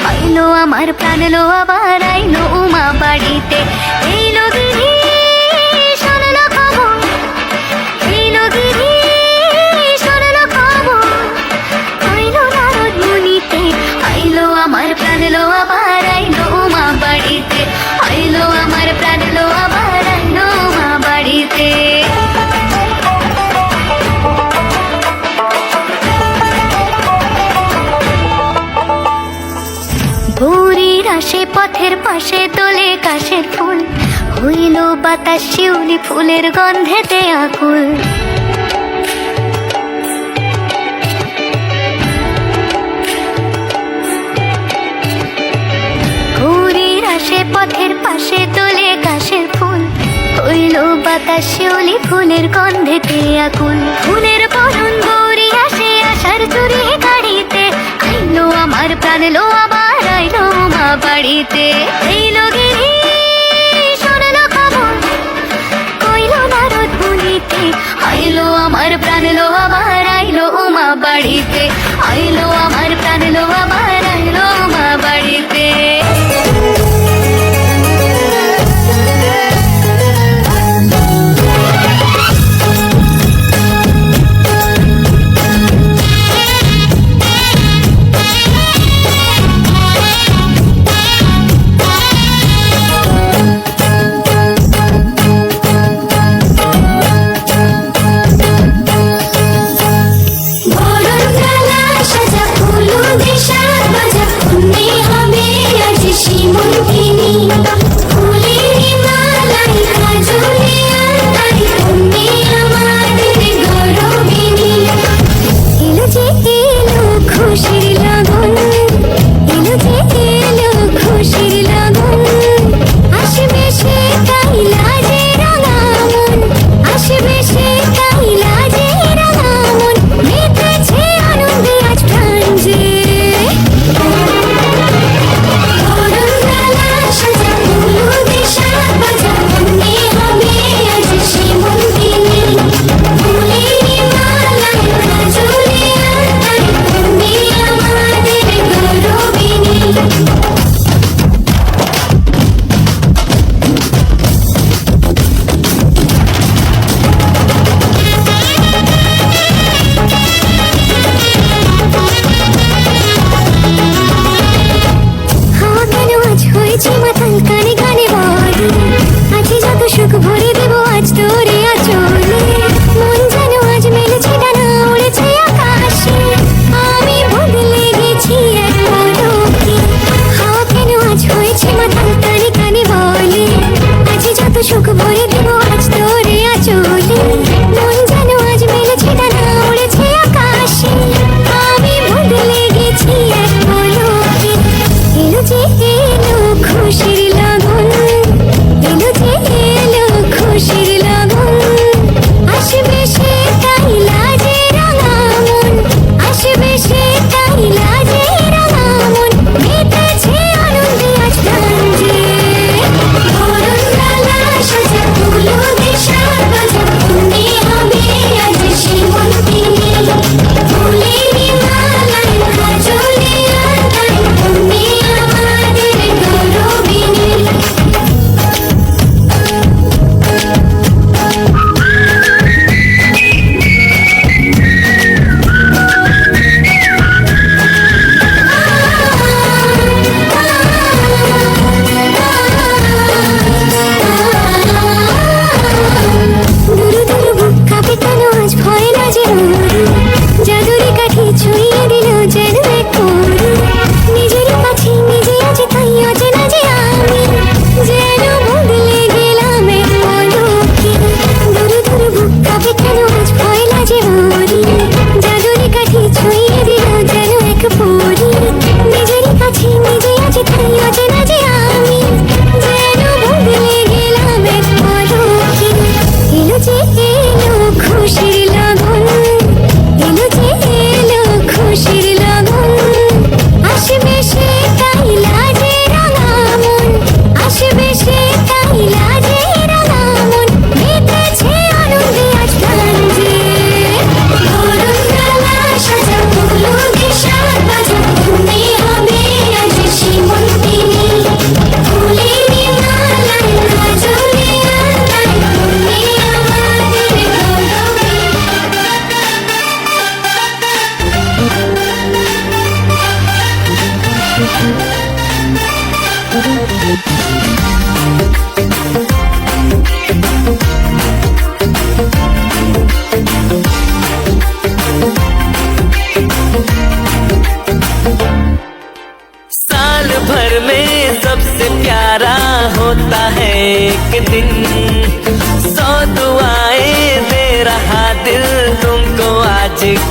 আইলো আমার প্রাণ লো আবার আইলো উমা বাড়িতে। এইলো গিরি শুনলো খবর, এইলো গিরি শুনলো খবর, আইলো নারদ মুনিতে। আইলো আমার প্রাণ লো আবার আইলো উমা বাড়িতে, আইলো আমার প্রাণ লো আবার আইলো উমা বাড়িতে। ভোরের আসে পথের পাশে তোলে কাশের ফুল, হইল বাতাস শিউলি ফুলের গন্ধেতে আকুল। ভোরের আসে পথের পাশে তোলে কাশের ফুল, হইল বাতাস শিউলি ফুলের গন্ধেতে আকুল। ফুলের বরণ গৌরী আসে আশার চুরি গাড়িতে, আইলো আমার প্রাণ লো আবার আইলো উমা বাড়িতে। এইলো গিরি শুনলো খবর, কইলো নারদ মুনিতে। আইলো আমার প্রাণ লো আবার আইলো উমা বাড়িতে, আইলো আমার প্রাণ লো আবার আইলো উমা বাড়িতে।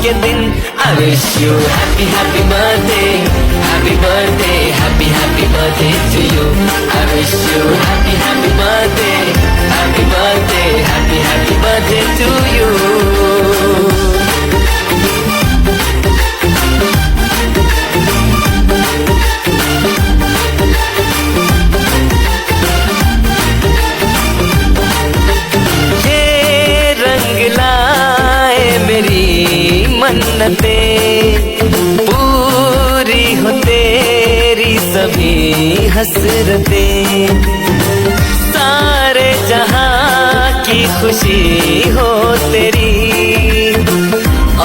के दिन। I wish you happy happy birthday, happy birthday, happy happy birthday to you. I wish you happy happy birthday, happy birthday, happy happy birthday to you. पूरी हो तेरी सभी हसरतें, सारे जहां की खुशी हो तेरी।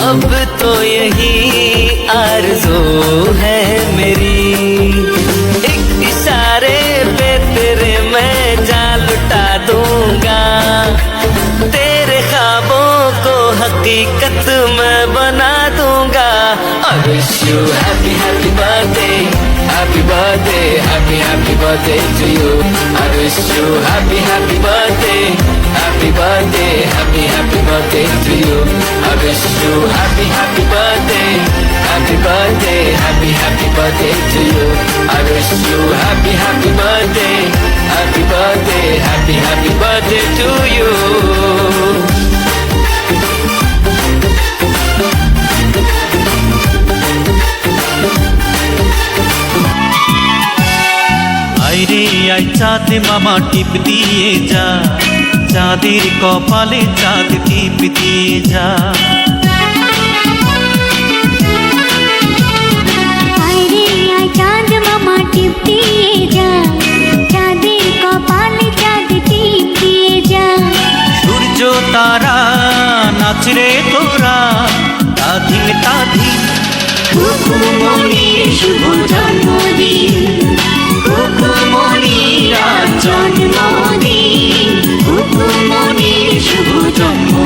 अब तो यही आरज़ू है मेरी, एक इशारे पे तेरे मैं जान लुटा दूंगा, तेरे ख्वाबों को हकीकत मैं बना दूंगा। I wish you happy happy birthday, happy birthday, happy happy birthday to you. I wish you happy happy birthday, happy birthday, happy happy birthday to you. I wish you happy happy birthday, happy birthday, happy happy birthday to you. I wish you happy happy birthday, happy birthday, happy happy birthday to you. আইরে I চাঁদ মামা টিপ দিয়ে যা, চাঁদের কপালে চাঁদ টিপ দিয়ে যা। আইরে আই চাঁদ মামা টিপ দিয়ে যা, চাঁদের কপালে চাঁদ টিপ দিয়ে যা। সূর্য তারা নাচরে তোরা, তাধিন তাধিন কুকুমনির শুভ জন্মদিন, কুকুমনির জন্মদিন, কুকুমনির শুভ জন্মদিন।